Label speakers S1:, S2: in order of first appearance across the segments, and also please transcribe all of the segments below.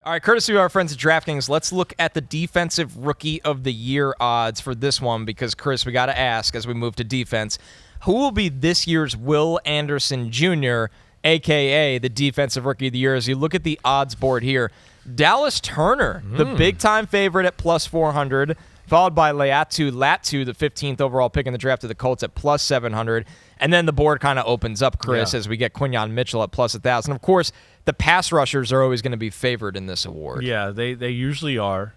S1: All right, courtesy of our friends at DraftKings, let's look at the Defensive Rookie of the Year odds for this one because, Chris, we got to ask as we move to defense, who will be this year's Will Anderson Jr., a.k.a. the Defensive Rookie of the Year? As you look at the odds board here, Dallas Turner, the big-time favorite at plus 400, followed by Laiatu Latu, the 15th overall pick in the draft of the Colts at plus 700. And then the board kind of opens up, Chris, as we get Quinyon Mitchell at plus 1,000. Of course, the pass rushers are always going to be favored in this award.
S2: Yeah, they usually are,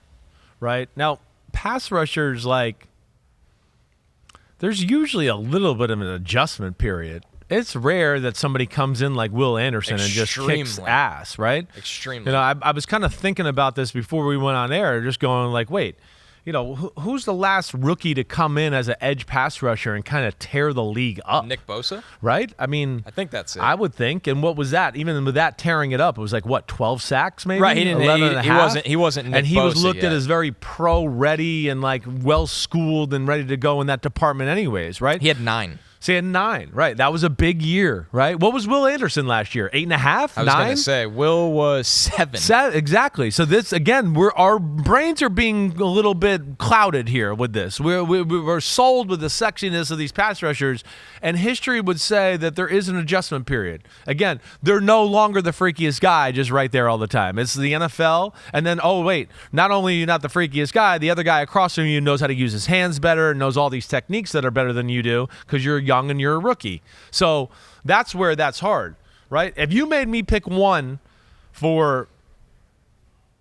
S2: right? Now, pass rushers, there's usually a little bit of an adjustment period. It's rare that somebody comes in like Will Anderson and just kicks ass, right?
S1: Extremely.
S2: I was kind of thinking about this before we went on air, just going like, wait, who's the last rookie to come in as an edge pass rusher and kind of tear the league up?
S1: Nick Bosa?
S2: Right? I mean,
S1: I think that's it.
S2: I would think. And what was that? Even with that tearing it up, it was like, 12 sacks maybe?
S1: Right.
S2: 11 and a half?
S1: He wasn't Nick
S2: And he
S1: Bosa
S2: was looked
S1: yet.
S2: at as very pro-ready and well-schooled and ready to go in that department anyways, right?
S1: He had 9.
S2: So he had 9, right? That was a big year, right? What was Will Anderson last year? 8.5? 9?
S1: I was going to say, Will was 7.
S2: Exactly. So this, again, our brains are being a little bit clouded here with this. We're sold with the sexiness of these pass rushers, and history would say that there is an adjustment period. Again, they're no longer the freakiest guy just right there all the time. It's the NFL, and then, oh, wait, not only are you not the freakiest guy, the other guy across from you knows how to use his hands better, knows all these techniques that are better than you do because you're young and you're a rookie. So that's where that's hard, right? If you made me pick one for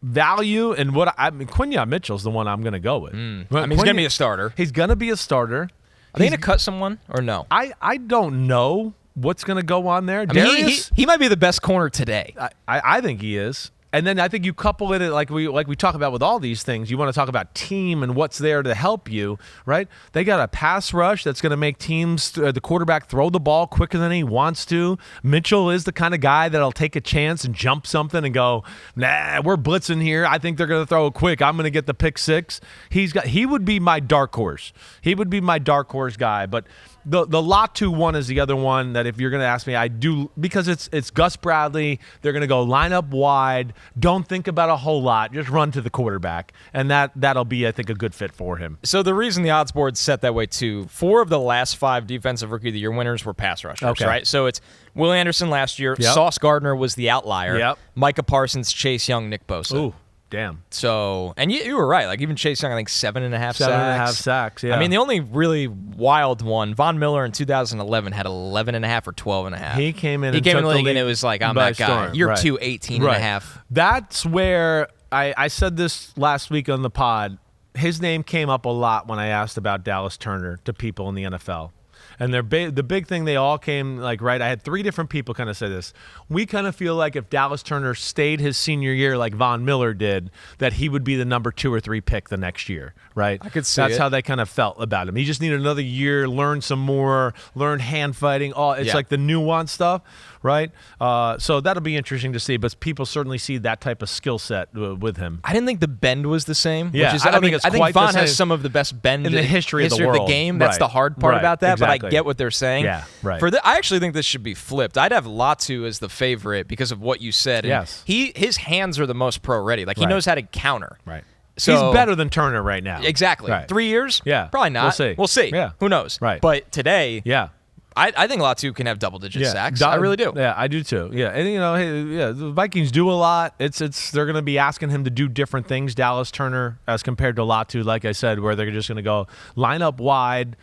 S2: value and Quinyon Mitchell's the one I'm going to go with.
S1: He's going to be a starter.
S2: He's going to be a starter.
S1: Are they going to cut someone or no?
S2: I don't know what's going to go on there.
S1: I mean, he might be the best corner today.
S2: I think he is. And then I think you couple it like we talk about with all these things. You want to talk about team and what's there to help you, right? They got a pass rush that's going to make teams, the quarterback, throw the ball quicker than he wants to. Mitchell is the kind of guy that'll take a chance and jump something and go, nah, we're blitzing here. I think they're going to throw it quick. I'm going to get the pick 6. He would be my dark horse. He would be my dark horse guy. But the Latu one is the other one that if you're going to ask me, I do, because it's Gus Bradley. They're going to go line up wide. Don't think about a whole lot. Just run to the quarterback. And that'll be, I think, a good fit for him.
S1: So the reason the odds board's set that way, too, 4 of the last 5 Defensive Rookie of the Year winners were pass rushers, right? So it's Will Anderson last year. Yep. Sauce Gardner was the outlier.
S2: Yep.
S1: Micah Parsons, Chase Young, Nick Bosa.
S2: Ooh. Damn.
S1: So, and you were right. Like, even Chase Young, I think 7.5 sacks.
S2: 7.5 sacks, yeah.
S1: I mean, the only really wild one, Von Miller in 2011 had 11.5 or 12.5.
S2: He came in
S1: and it was like, I'm that guy. Year 2, 18.5.
S2: That's where I said this last week on the pod. His name came up a lot when I asked about Dallas Turner to people in the NFL. And the big thing they all came right. I had 3 different people kind of say this. We kind of feel like if Dallas Turner stayed his senior year like Von Miller did, that he would be the number 2 or 3 pick the next year, right?
S1: I could see
S2: That's how they kind of felt about him. He just needed another year, learn some more, learn hand fighting. It's like the nuanced stuff, right? So that'll be interesting to see. But people certainly see that type of skill set with him.
S1: I didn't think the bend was the same.
S2: Yeah, I think
S1: Von has some of the best bend
S2: in the history of the world.
S1: Game. That's the hard part about that.
S2: Exactly.
S1: But I get what they're saying.
S2: Yeah, right.
S1: I actually think this should be flipped. I'd have Latu as the favorite because of what you said. And
S2: yes.
S1: His hands are the most pro-ready. Like, he knows how to counter.
S2: Right.
S1: So,
S2: he's better than Turner right now.
S1: Exactly.
S2: Right.
S1: 3 years?
S2: Yeah.
S1: Probably not.
S2: We'll see.
S1: Yeah. Who knows?
S2: Right.
S1: But today,
S2: yeah.
S1: I think Latu can have double-digit sacks. I really do.
S2: Yeah, I do too. Yeah, and the Vikings do a lot. They're going to be asking him to do different things, Dallas Turner, as compared to Latu, like I said, where they're just going to go line up wide,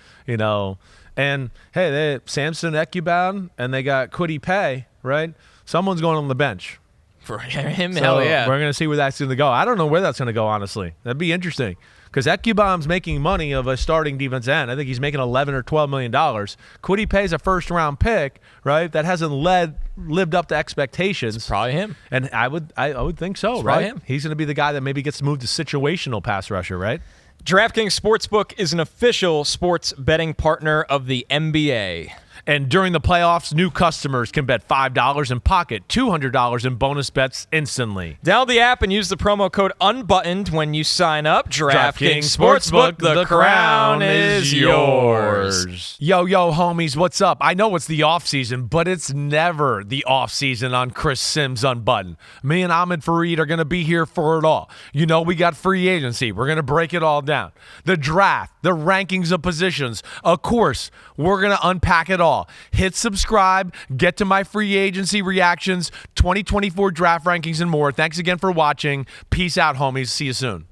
S2: And hey, they have Samson Unbuttoned and they got Kwity Paye, right? Someone's going on the bench.
S1: For him,
S2: So
S1: hell yeah.
S2: We're going to see where that's going to go. I don't know where that's going to go, honestly. That'd be interesting. Because Unbuttoned's making money of a starting defense end. I think he's making $11 or $12 million. Kwity Paye's a first-round pick, right? That hasn't lived up to expectations.
S1: It's probably him.
S2: And I would think so,
S1: it's
S2: right?
S1: Him.
S2: He's going to be the guy that maybe gets moved to situational pass rusher, right?
S1: DraftKings Sportsbook is an official sports betting partner of the NBA.
S2: And during the playoffs, new customers can bet $5 and pocket $200 in bonus bets instantly.
S1: Download the app and use the promo code UNBUTTONED when you sign up. DraftKings Sportsbook, the crown is yours.
S2: Yo, homies, what's up? I know it's the offseason, but it's never the offseason on Chris Simms Unbuttoned. Me and Ahmed Fareed are going to be here for it all. You know, we got free agency. We're going to break it all down. The draft, the rankings of positions. Of course, we're going to unpack it all. Hit subscribe, get to my free agency reactions, 2024 draft rankings, and more. Thanks again for watching. Peace out, homies. See you soon.